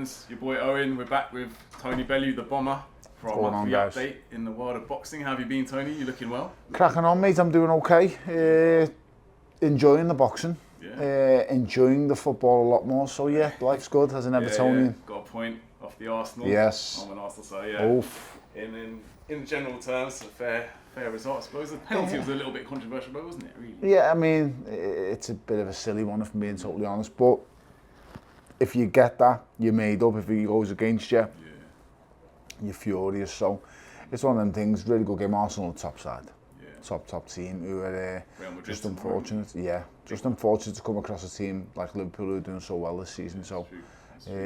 fans, your boy Owen. We're back with Tony Bellew, the bomber, for our monthly update in the world of boxing. How have you been, Tony? You looking well? Cracking on, mate. I'm doing okay. Enjoying the boxing. Yeah. Enjoying the football a lot more. So yeah, life's good as an Evertonian. Yeah. Got a point off the Arsenal. Yes. I'm an Arsenal, so yeah. Oof. In general terms, a fair result. I suppose the penalty was a little bit controversial, but wasn't it? Really? Yeah, I mean, it's a bit of a silly one, if I'm being totally honest. But if you get that, you're made up. If he goes against you, you're furious. So it's one of them things. Really good game. Arsenal on the top side. Yeah. Top team who are just unfortunate. Yeah, just unfortunate to come across a team like Liverpool who are doing so well this season. So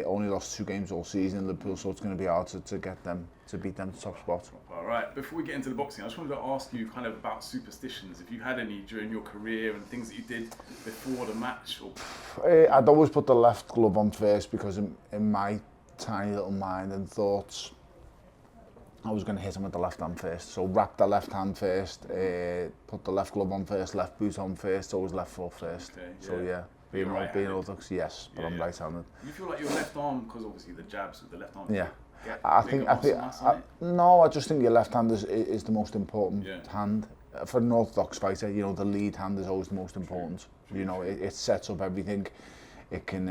only lost 2 games all season in Liverpool, so it's going to be hard to get them to beat them to top spot. All right. Before we get into the boxing, I just wanted to ask you kind of about superstitions. If you had any during your career and things that you did before the match, or I'd always put the left glove on first because in my tiny little mind and thoughts, I was going to hit him with the left hand first. So wrap the left hand first, put the left glove on first, left boot on first, always left foot first. Okay, yeah. So yeah, being orthodox, yes, but I'm right-handed. You feel like your left arm, because obviously the jabs with the left arm. Yeah. No, I just think your left hand is the most important hand. For an orthodox fighter, you know, the lead hand is always the most important. You know, it sets up everything. It can,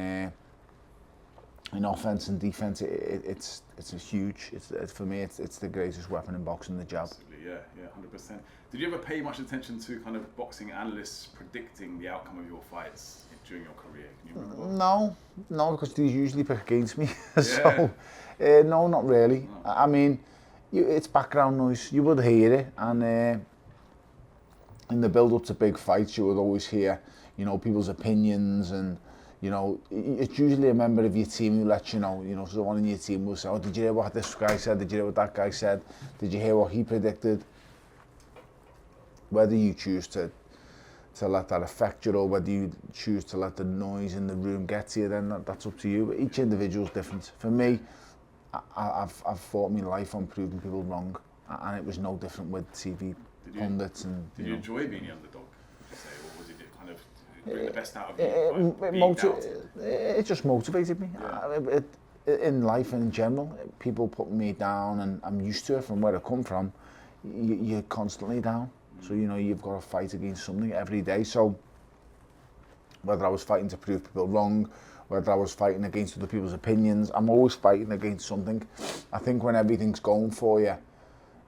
in offense and defense, it's a huge. For me, it's the greatest weapon in boxing, the jab. Absolutely, yeah, 100%. Did you ever pay much attention to kind of boxing analysts predicting the outcome of your fights during your career? Can you remember? No, because they usually pick against me. So, no, not really. No. I mean, it's background noise. You would hear it, and in the build-up to big fights, you would always hear, you know, people's opinions, and you know, it's usually a member of your team who lets you know. You know, so one in your team will say, "Oh, did you hear what this guy said? Did you hear what that guy said? Did you hear what he predicted?" Whether you choose to let that affect you, or whether you choose to let the noise in the room get to you, then that's up to you. Each individual's different. For me, I've fought my life on proving people wrong, and it was no different with TV pundits. Did you enjoy being the underdog, would you say, or was it kind of bring the best out of you? It just motivated me. Yeah. In life and in general, people put me down, and I'm used to it from where I come from. You're constantly down. So, you know, you've got to fight against something every day. So, whether I was fighting to prove people wrong, whether I was fighting against other people's opinions, I'm always fighting against something. I think when everything's going for you,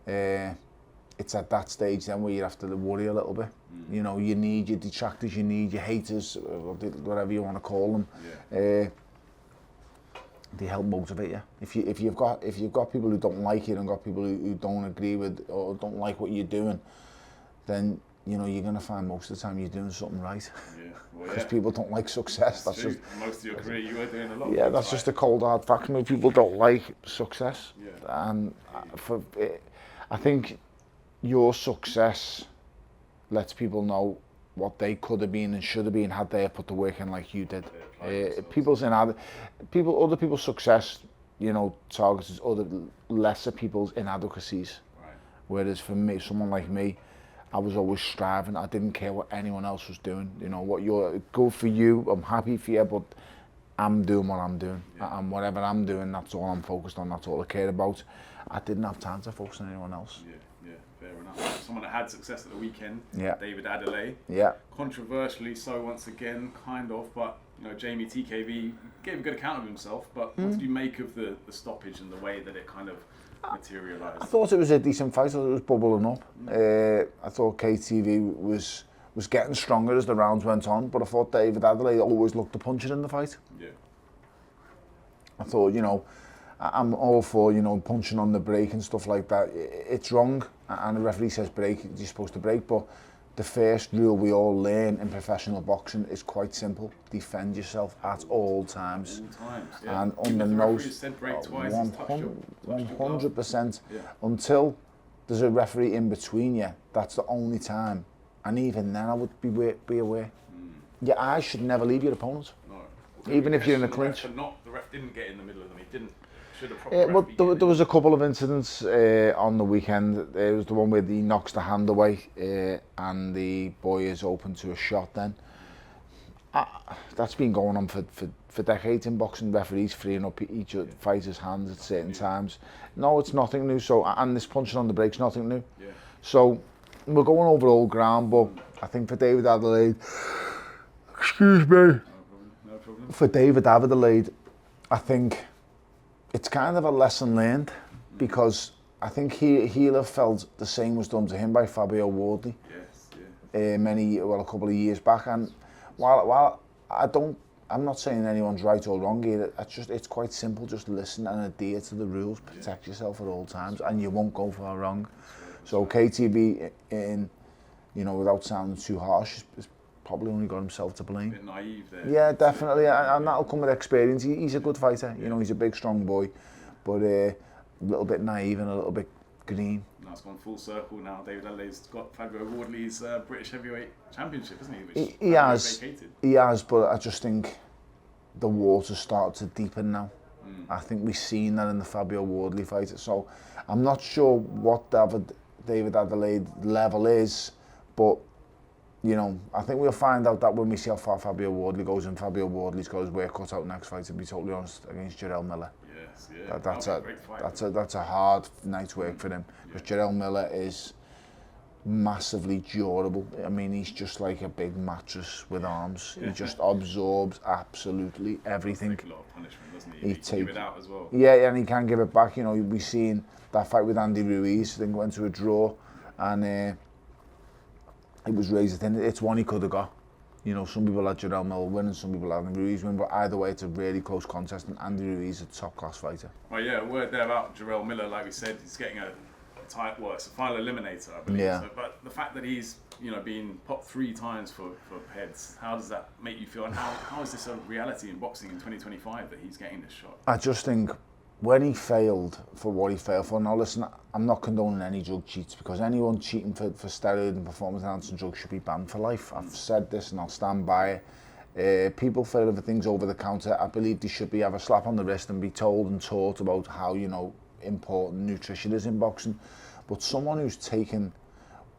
it's at that stage then where you have to worry a little bit. You know, you need your detractors, you need your haters, whatever you want to call them. Yeah. They help motivate you. If you've got people who don't like you and got people who don't agree with or don't like what you're doing, then you know you're going to find most of the time you're doing something right. Because people don't like success. That's just most of your career you were doing a lot. Yeah, that's just a cold hard fact. I mean, people don't like success, and I think your success lets people know what they could have been and should have been had they put the work in like you did. Other people's success, you know, targets other lesser people's inadequacies. Right. Whereas for me, someone like me, I was always striving. I didn't care what anyone else was doing. You know, what you're good for you. I'm happy for you, but I'm doing what I'm doing, and whatever I'm doing, that's all I'm focused on. That's all I care about. I didn't have time to focus on anyone else. Yeah, fair enough. Someone that had success at the weekend, David Adelaide. Yeah. Controversially so once again, kind of, but you know, Jamie TKV gave a good account of himself. But what did you make of the stoppage and the way that it kind of materialised? I thought it was a decent fight. I thought it was bubbling up. I thought KTV was getting stronger as the rounds went on, but I thought David Adelaide always looked the puncher in the fight. Yeah. I thought, you know, I'm all for, you know, punching on the break and stuff like that. It's wrong, and the referee says break, you're supposed to break, but the first rule we all learn in professional boxing is quite simple: defend yourself at all times. All times, yeah. And under no 100%. Until there's a referee in between you, that's the only time. And even then, I would be aware. Your eyes should never leave your opponent. No. Even if you're in a clinch. The ref didn't get in the middle of them. He didn't. Well, there was a couple of incidents on the weekend. There was the one where he knocks the hand away, and the boy is open to a shot then. That's been going on for decades in boxing. Referees freeing up each fighter's hands at certain times. No, it's nothing new. So, and this punching on the break's nothing new. Yeah. So, we're going over old ground, but I think for David Adelaide, excuse me, No problem. for David Adelaide, I think it's kind of a lesson learned, because I think he'll have felt the same was done to him by Fabio Wardley. Yes, yeah. A couple of years back. And while I'm not saying anyone's right or wrong here. It's quite simple. Just listen and adhere to the rules. Protect yourself at all times, and you won't go far wrong. So KTB, without sounding too harsh, has probably only got himself to blame. A bit naive there. Yeah, definitely, and that'll come with experience. He's a good fighter. He's a big, strong boy, but a little bit naive and a little bit green. Now it's gone full circle. Now David Adelaide's got Fabio Wardley's British Heavyweight Championship, isn't he? Which He has. vacated. He has, but I just think the water started to deepen now. I think we've seen that in the Fabio Wardley fight. So I'm not sure what David Adelaide level is, but I think we'll find out that when we see how far Fabio Wardley goes, and Fabio Wardley's got his work cut out next fight, to be totally honest, against Jarrell Miller. Yes, yeah. That's a hard night's work for him, because Jarrell Miller is massively durable. I mean, he's just like a big mattress with arms. He just absorbs absolutely everything. Take a lot of punishment, doesn't he? He can give it out as well. Yeah, and he can give it back. We've seen that fight with Andy Ruiz. I think went to a draw, and it was razor thin. It's one he could have got. Some people had Jarrell Miller win and some people had Andy Ruiz win, but either way, it's a really close contest, and Andy Ruiz is a top-class fighter. Well, yeah, a word there about Jarrell Miller. Like we said, he's getting it's a final eliminator, I believe. Yeah. So, but the fact that he's, been popped 3 times for heads, how does that make you feel? And how is this a reality in boxing in 2025 that he's getting this shot? I just think when he failed for what he failed for, now listen, I'm not condoning any drug cheats, because anyone cheating for steroid and performance enhancing drugs should be banned for life. I've said this and I'll stand by it. People fail for things over the counter. I believe they should have a slap on the wrist and be told and taught about how, important nutrition is in boxing. But someone who's taken,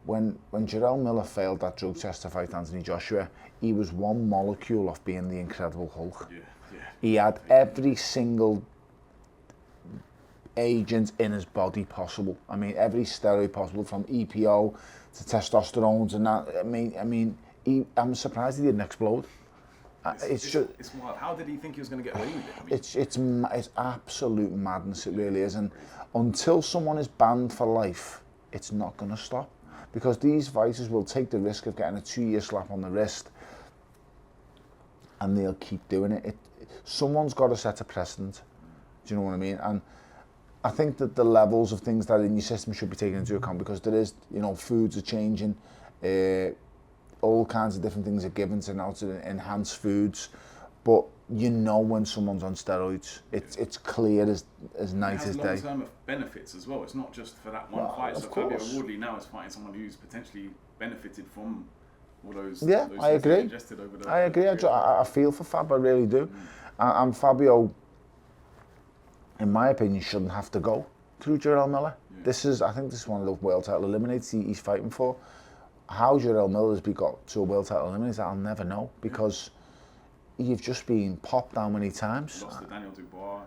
when Jarrell Miller failed that drug test to fight Anthony Joshua, he was one molecule off being the Incredible Hulk. He had every single agent in his body possible. I mean, every steroid possible, from EPO to testosterone and that. I'm surprised he didn't explode. It's wild. How did he think he was going to get away with it? It's absolute madness. It really is. And until someone is banned for life, it's not going to stop, because these fighters will take the risk of getting a 2-year slap on the wrist, and they'll keep doing it. Someone's got to set a precedent. Do you know what I mean? And I think that the levels of things that are in your system should be taken into account, because there is, foods are changing. All kinds of different things are given now to enhance foods, but when someone's on steroids, it's clear as night as day. It has long-term benefits as well. It's not just for that one fight. So Fabio Wardley now is fighting someone who's potentially benefited from all those. I agree. I agree. I feel for Fab, I really do. And Fabio, in my opinion, shouldn't have to go through Jarrell Miller. I think this is one of the world title eliminators he's fighting for. How Jarrell Miller's got to a world title eliminator, I'll never know, because you've just been popped how many times. Lost to Daniel Dubois.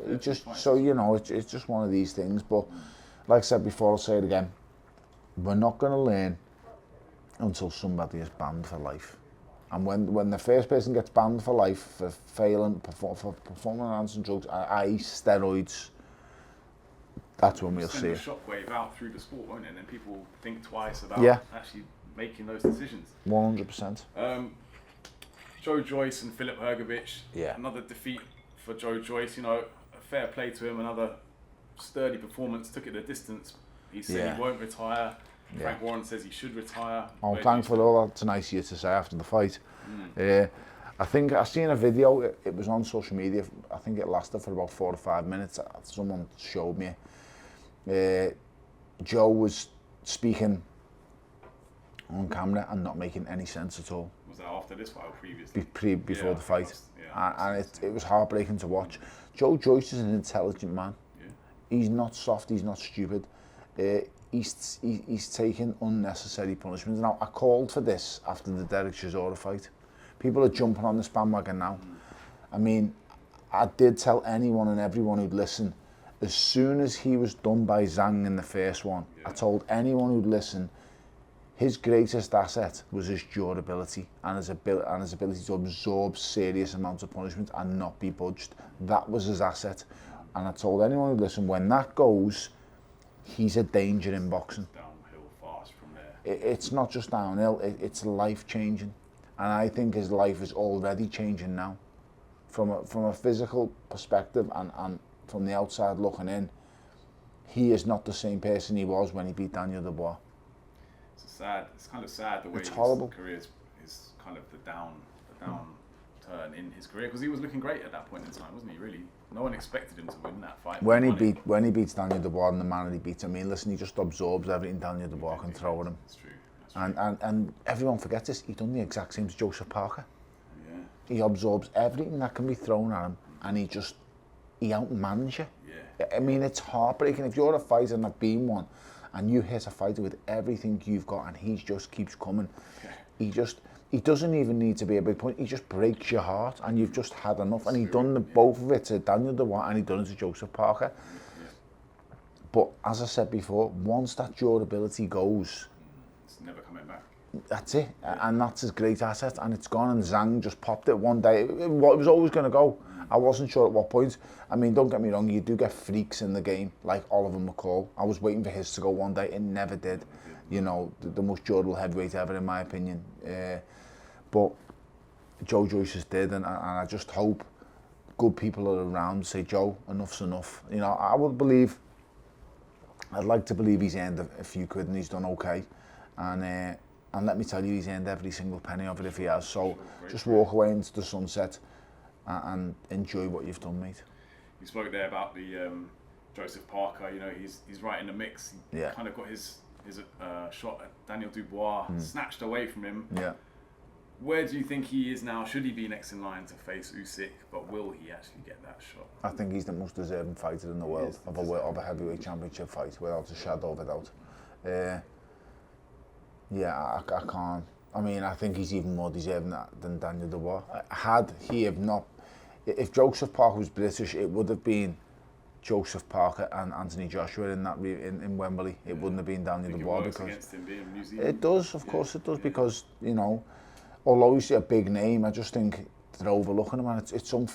It's just one of these things. But like I said before, I'll say it again. We're not going to learn until somebody is banned for life. And when the first person gets banned for life for failing for performance enhancing drugs, i.e. steroids, that's when we'll see it. Send a shockwave out through the sport, won't it? And then people think twice about actually making those decisions. 100%. Joe Joyce and Filip Hrgović. Yeah. Another defeat for Joe Joyce. A fair play to him. Another sturdy performance. Took it the distance. He said he won't retire. Frank Warren says he should retire. I'm thankful for all that's nice of you to say after the fight. I think I seen a video. It was on social media. I think it lasted for about 4 or 5 minutes. Someone showed me. Joe was speaking on camera and not making any sense at all. Was that after this fight or previously? Before the fight. And it was heartbreaking to watch. Joe Joyce is an intelligent man. He's not soft, he's not stupid. He's taken unnecessary punishments. Now, I called for this after the Derek Chisora fight, People are jumping on this bandwagon now. I mean, I did tell anyone and everyone who'd listen, as soon as he was done by Zhang in the first one, I told anyone who'd listen, his greatest asset was his durability and his ability to absorb serious amounts of punishment and not be budged. That was his asset. And I told anyone who'd listen, when that goes, he's a danger in boxing. Downhill fast from there. It's not just downhill, it's life-changing. And I think his life is already changing now. From a physical perspective and from the outside looking in, he is not the same person he was when he beat Daniel Dubois. It's kind of sad the way his career is kind of the down turn in his career, because he was looking great at that point in time, wasn't he? Really, no one expected him to win that fight. When he beats Daniel Dubois and the manner he beats, I mean, listen, he just absorbs everything Daniel Dubois can throw at him. That's true. And everyone forgets this. He done the exact same as Joseph Parker. Yeah. He absorbs everything that can be thrown at him, and he outmans you. Yeah. I mean, it's heartbreaking if you're a fighter and I've been one, and you hit a fighter with everything you've got, and he just keeps coming. Yeah. He doesn't even need to be a big point. He just breaks your heart, and you've just had enough. And he done both of it to Daniel Dubois, and he done it to Joseph Parker. Yeah. But as I said before, once that durability goes, it's never coming back. That's it, and that's his great asset, and it's gone. And Zhang just popped it one day. It was always going to go. I wasn't sure at what point. I mean, don't get me wrong, you do get freaks in the game, like Oliver McCall. I was waiting for his to go one day, it never did. You know, the most durable heavyweight ever, in my opinion. But Joe Joyce's did, and I just hope good people are around to say, Joe, enough's enough. You know, I'd like to believe he's earned a few quid and he's done okay. And let me tell you, he's earned every single penny of it if he has. So just walk away into the sunset and enjoy what you've done, mate. You spoke there about the Joseph Parker. You know, he's right in the mix. He kind of got his shot at Daniel Dubois snatched away from him. Yeah. Where do you think he is now? Should he be next in line to face Usyk? But will he actually get that shot? I think he's the most deserving fighter in the world of a heavyweight championship fight, without a shadow of a doubt. I can't. I mean, I think he's even more deserving than Daniel Dubois. Had he have not, if Joseph Parker was British, it would have been Joseph Parker and Anthony Joshua in Wembley. It wouldn't have been Daniel Dubois, because against him being New Zealand. It does, of course it does, because you know, although he's a big name, I just think they're overlooking him, and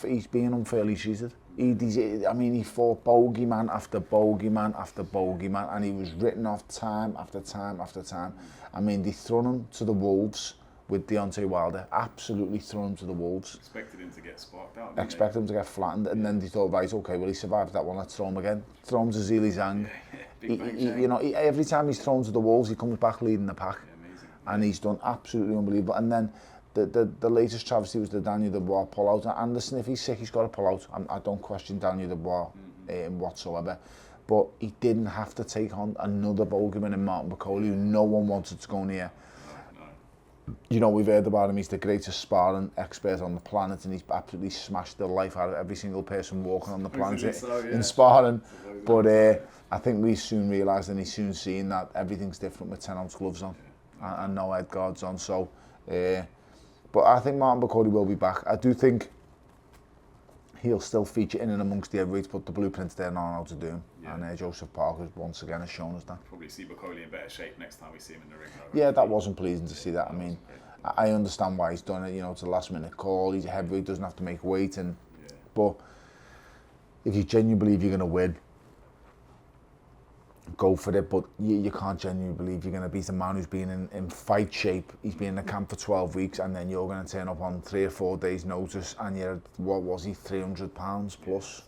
he's being unfairly treated. He fought bogeyman after bogeyman after bogeyman, and he was written off time after time after time. I mean, they thrown him to the wolves with Deontay Wilder, absolutely thrown him to the wolves. Expected him to get sparked out. Expected him to get flattened, and then they thought, right, okay, well, he survived that one, let's throw him again. Throw him to Zhilei Zhang. You know, every time he's thrown to the wolves, he comes back leading the pack. Amazing. And he's done absolutely unbelievable. And then the latest travesty was the Daniel Dubois pull-out. And listen, if he's sick, he's got to pull out. I don't question Daniel Dubois whatsoever. But he didn't have to take on another bogeyman in Martin Bakole, who no one wanted to go near. You know, we've heard about him, he's the greatest sparring expert on the planet, and he's absolutely smashed the life out of every single person walking on the planet in sparring. But I think we soon realised, and he's soon seen, that everything's different with 10-ounce gloves on and no head guards on. So, but I think Martin Bakole will be back. I do think he'll still feature in and amongst the heavyweights, but the blueprints there know how to do him. Yeah. And Joseph Parker once again has shown us that. Probably see Bakole in better shape next time we see him in the ring. Yeah, that wasn't pleasing to see that. I mean, I understand why he's done it. You know, it's a last-minute call. He's a heavyweight, doesn't have to make weight. But if you genuinely believe you're going to win, go for it. But you can't genuinely believe you're going to beat a man who's been in fight shape. He's been in the camp for 12 weeks, and then you're going to turn up on 3 or 4 days' notice, and you're, what was he, 300 pounds plus?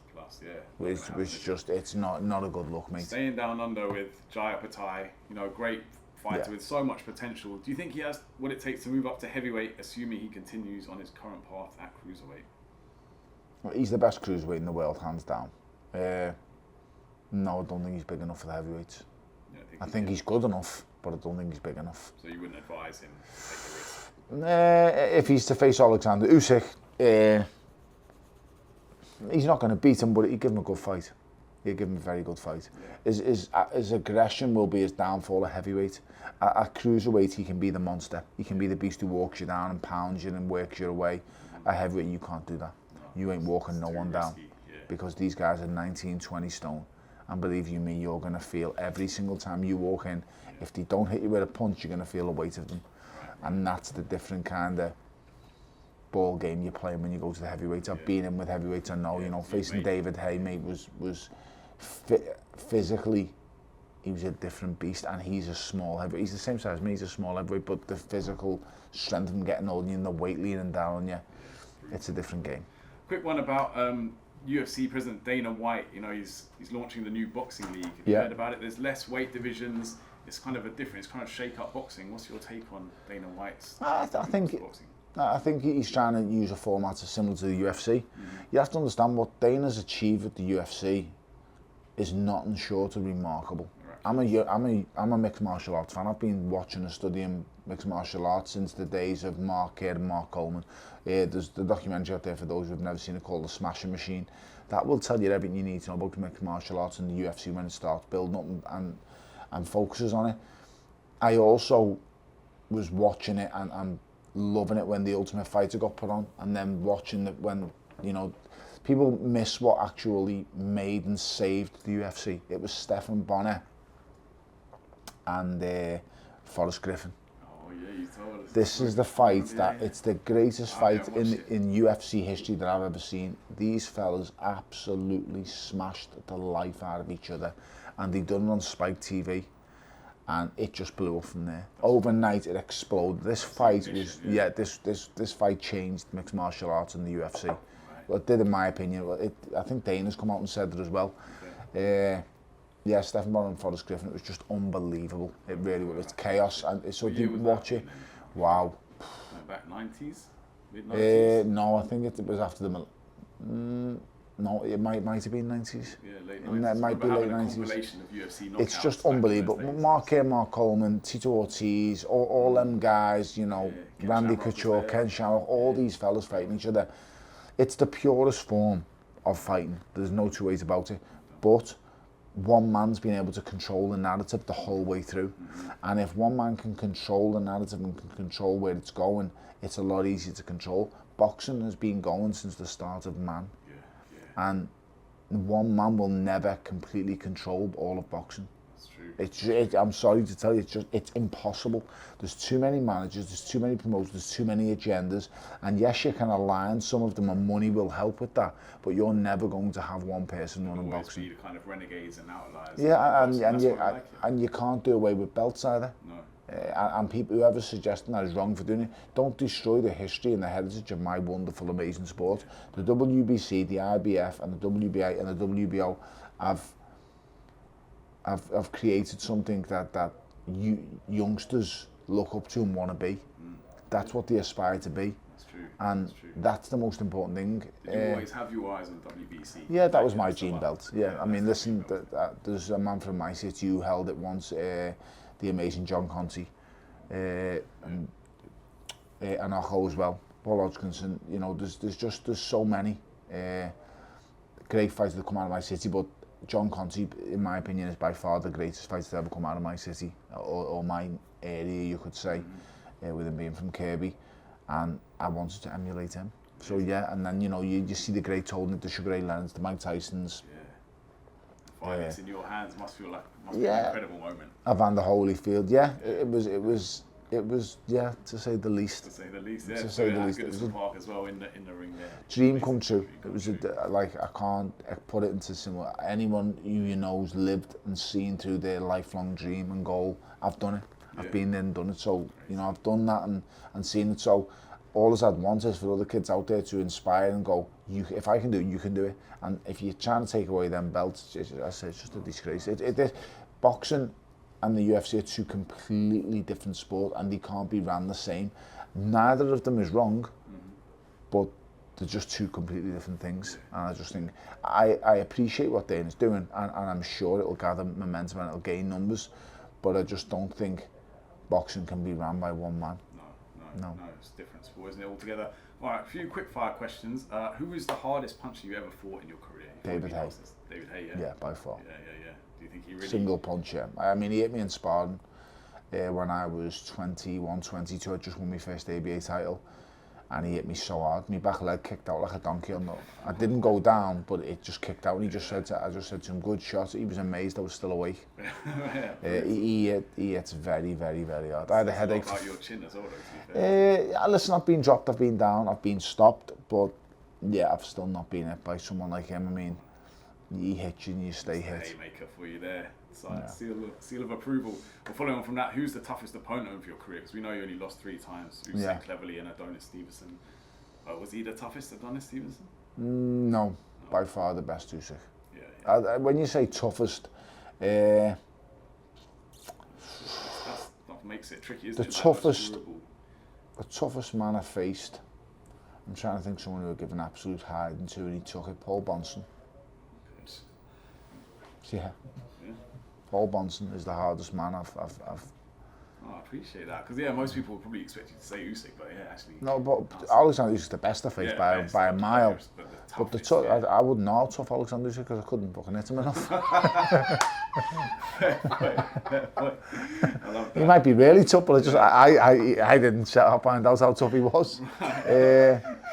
Which just, it's not a good look, mate. Staying down under with Jai Opetaia, you know, great fighter with so much potential. Do you think he has what it takes to move up to heavyweight, assuming he continues on his current path at cruiserweight? Well, he's the best cruiserweight in the world, hands down. No, I don't think he's big enough for the heavyweights. I think he's good enough, but I don't think he's big enough. So you wouldn't advise him to take the risk? If he's to face Alexander Usyk, he's not going to beat him, but he'd give him a good fight. He'll give him a very good fight. His aggression will be his downfall at heavyweight. At cruiserweight, he can be the monster. He can be the beast who walks you down and pounds you and works you away. At heavyweight, you can't do that. You ain't walking no one down. Because these guys are 19, 20 stone. And believe you me, you're going to feel every single time you walk in, if they don't hit you with a punch, you're going to feel the weight of them. And that's the different kind of ball game you're playing when you go to the heavyweights. I've been in with heavyweights, I know, you know, facing David Hay, mate, was physically, he was a different beast, and he's a small heavyweight. He's the same size as me, he's a small heavyweight, but the physical strength of him getting older and the weight leaning down on you, it's a different game. Quick one about UFC President Dana White. You know, he's launching the new boxing league. Have you heard about it? There's less weight divisions. It's kind of a different, it's kind of shake up boxing. What's your take on Dana White's boxing? I think he's trying to use a format similar to the UFC. You have to understand what Dana's achieved at the UFC is nothing short of remarkable. I'm a mixed martial arts fan. I've been watching and studying mixed martial arts since the days of Mark Kerr and Mark Coleman. There's the documentary out there for those who've never seen it called The Smashing Machine. That will tell you everything you need to know about mixed martial arts and the UFC when it starts building up and focuses on it. I also was watching it and loving it when The Ultimate Fighter got put on, and then watching it when, you know, people miss what actually made and saved the UFC. It was Stephan Bonner and Forrest Griffin. Oh yeah, you told us. This is the fight that it's the greatest fight in UFC history that I've ever seen. These fellas absolutely smashed the life out of each other, and they done it on Spike TV, and it just blew up from there. Overnight, it exploded. This fight was this fight changed mixed martial arts in the UFC. Well, it did, in my opinion. I think Dana's come out and said it as well. Yeah, Stephan Bonner and Forrest Griffin, it was just unbelievable. It really was. It's chaos. And so if you watch it, wow. Back 90s? Mid-90s? No, I think it was after the... no, it might have been 90s. Yeah, late 90s. It might be late 90s. Of UFC knockouts, it's just unbelievable. Mark Kerr, Mark Coleman, Tito Ortiz, all them guys, you know, Randy Couture, Ken Shamrock, all these fellas fighting each other. It's the purest form of fighting. There's no two ways about it. But one man's been able to control the narrative the whole way through. And if one man can control the narrative and can control where it's going, it's a lot easier to control. Boxing has been going since the start of man. And one man will never completely control all of boxing. That's true. I'm sorry to tell you, it's impossible. There's too many managers, there's too many promoters, there's too many agendas, and yes, you can align some of them, and money will help with that, but you're never going to have one person running boxing. Be the kind of renegades and outliers. Yeah, and you can't do away with belts either. No. And people, whoever's suggesting that is wrong for doing it, don't destroy the history and the heritage of my wonderful, amazing sport. The WBC, the IBF, and the WBA and the WBO have created something that youngsters look up to and want to be. That's what they aspire to be. That's true. And that's the most important thing. Did you always have your eyes on WBC? Yeah, that was my dream belt. Yeah, I mean, listen, there's a man from my city who held it once, the amazing John Conti, and Arco as well, Paul Hodgkinson. You know, there's so many great fighters that come out of my city, but John Conti, in my opinion, is by far the greatest fighter to ever come out of my city, or my area, you could say, with him being from Kirby, and I wanted to emulate him. So yeah, and then, you know, you see the great Holden, the Sugar Ray Leonards, the Mike Tysons. Violence in your hands must be an incredible moment. Evander Holyfield, it was to say the least. To say the least, yeah. To say the least. It was a Park as well in the ring there. Dream come true. It was I can't put it into similar. Anyone who you know's lived and seen through their lifelong dream and goal. I've done it. I've been there and done it. So you know, I've done that and seen it. So all I'd want is for other kids out there to inspire and go, if I can do it, you can do it. And if you're trying to take away them belts, it's just a disgrace. Boxing and the UFC are two completely different sports, and they can't be ran the same. Neither of them is wrong, but they're just two completely different things. And I just think, I appreciate what Dana's doing, and I'm sure it'll gather momentum and it'll gain numbers, but I just don't think boxing can be ran by one man. No, No, it's a different sport, isn't it, altogether? All right, a few quick fire questions. Who is the hardest puncher you ever fought in your career? David Haye. David Haye, yeah? Yeah, by far. Yeah. Do you think he really... Single punch, yeah. I mean, he hit me in sparring when I was 21, 22. I just won my first ABA title. And he hit me so hard. My back leg kicked out like a donkey. I didn't go down, but it just kicked out. And I just said to him, good shot. He was amazed I was still awake. He hits very, very, very hard. I had a headache. About your chin as well, though, to be fair. Listen, I've been dropped, I've been down, I've been stopped, but yeah, I've still not been hit by someone like him. I mean, he hits you and you stay hit. Haymaker for you there. It's like seal of approval. Well, following on from that, who's the toughest opponent of your career? Because we know you only lost 3 times. Usyk, Cleverly, and Adonis Stevenson. Was he the toughest, Adonis Stevenson? No, by far the best Usyk. Yeah. When you say toughest, that makes it tricky, isn't it? The toughest man I faced, I'm trying to think someone who would give an absolute hiding to, and he took it, Paul Bonson. Yeah. Paul Bonson is the hardest man I've Oh, I appreciate that, because most people would probably expect you to say Usyk, but actually... No, but Alexander Usyk's the best I faced by a mile. But I wouldn't know how tough Alexander Usyk because I couldn't fucking hit him enough. He might be really tough, but I didn't find out how tough he was.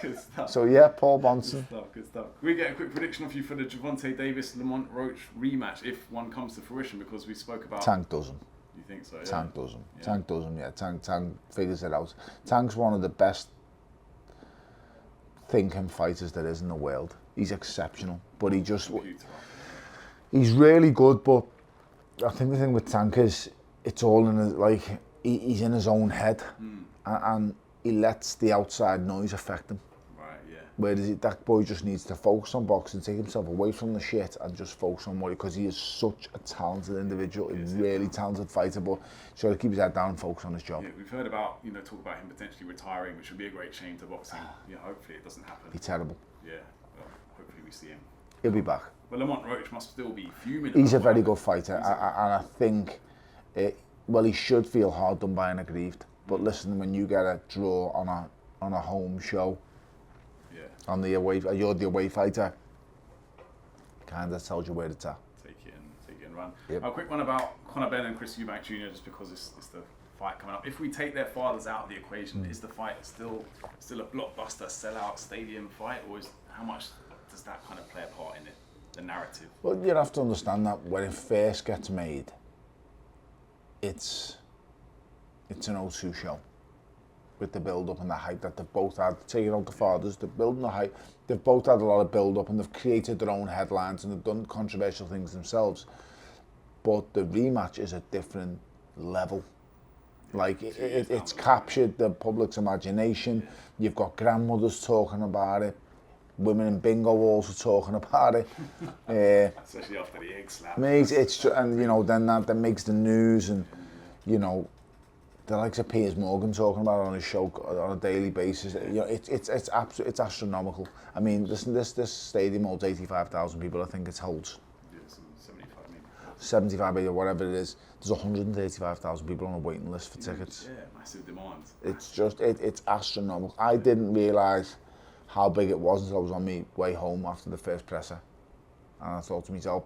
Good stuff. So yeah, Paul Bonson. Good stuff. Can we get a quick prediction of you for the Gervonta Davis-Lamont Roach rematch if one comes to fruition? Because we spoke about... Tank doesn't. You think so? Yeah. Tank doesn't. Yeah. Tank doesn't. Yeah, Tank figures it out. Tank's one of the best thinking fighters there is in the world. He's exceptional, but he's really good. But I think the thing with Tank is it's all in his, he's in his own head, and he lets the outside noise affect him. Whereas that boy just needs to focus on boxing, take himself away from the shit and just focus on what because he is such a talented individual, a really talented fighter, but he's got to keep his head down and focus on his job. Yeah, we've heard about, talk about him potentially retiring, which would be a great shame to boxing. Hopefully it doesn't happen. Be terrible. Yeah, well, hopefully we see him. He'll be back. But Lamont Roach must still be fuming. He's a very good fighter, and I think, he should feel hard done by and aggrieved. But listen, when you get a draw on a home show, on the away, you're the away fighter. Kind of tells you where it's at. Take it and run. Yep. A quick one about Ben and Chris Eubank Jr. Just because it's the fight coming up. If we take their fathers out of the equation, is the fight still a blockbuster, sellout stadium fight, or how much does that kind of play a part in it, the narrative? Well, you have to understand that when it first gets made, it's an O2 show. With the build-up and the hype that they've both had, taking out the fathers, they're building the hype. They've both had a lot of build-up and they've created their own headlines and they've done controversial things themselves. But the rematch is a different level. It's captured the public's imagination. You've got grandmothers talking about it. Women in bingo halls are talking about it. Especially after the egg slap. Then that makes the news and, the likes of Piers Morgan talking about it on his show on a daily basis. It's astronomical. I mean, this stadium holds 85,000 people. I think it holds 75 maybe, or whatever it is. There's 135,000 people on a waiting list for tickets. Yeah, massive demand. It's astronomical. I didn't realise how big it was until I was on my way home after the first presser, and I thought to myself,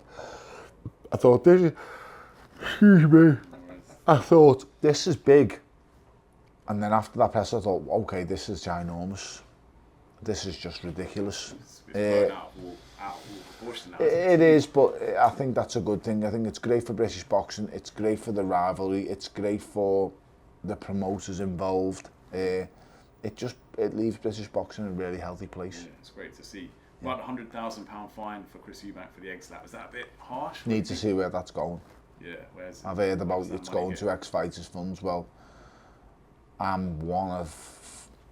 this is big. And then after that press, I thought, okay, this is ginormous. This is just ridiculous. It's out of proportion now. It is, but I think that's a good thing. I think it's great for British boxing. It's great for the rivalry. It's great for the promoters involved. It leaves British boxing in a really healthy place. Yeah, it's great to see. About £100,000 fine for Chris Eubank for the egg slap. Is that a bit harsh? Need to see where that's going. Yeah, I've heard about it's going to ex-fighters funds. Well, I'm one of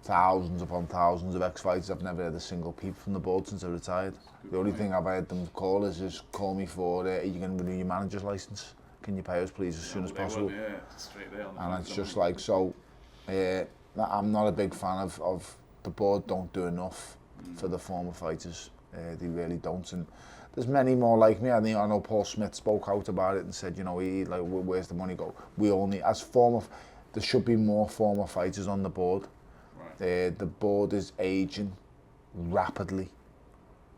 thousands upon thousands of ex-fighters. I've never heard a single peep from the board since I retired. The only thing I've heard them call is call me for, are you going to renew your manager's licence? Can you pay us please as soon as possible? Straight there. And it's just I'm not a big fan of the board don't do enough for the former fighters. They really don't. And there's many more like me. I know Paul Smith spoke out about it and said, where's the money go? We only, as former, there should be more former fighters on the board. Right. The board is aging rapidly,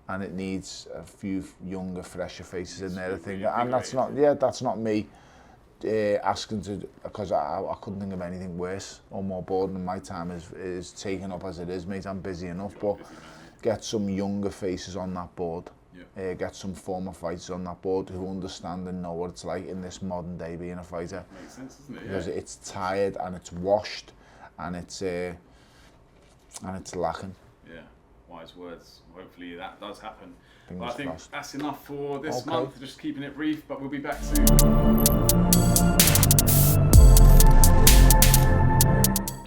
and it needs a few younger, fresher faces in there. I think, and that's not me asking to, because I couldn't think of anything worse or more boring than my time is taken up as it is, mate. I'm busy enough, but get some younger faces on that board. Get some former fighters on that board who understand and know what it's like in this modern day being a fighter. Makes sense, doesn't it? Because it's tired and it's washed and it's lacking. Yeah, wise words. Hopefully that does happen. Fingers But I think crossed. that's enough for this month. Just keeping it brief, but we'll be back soon.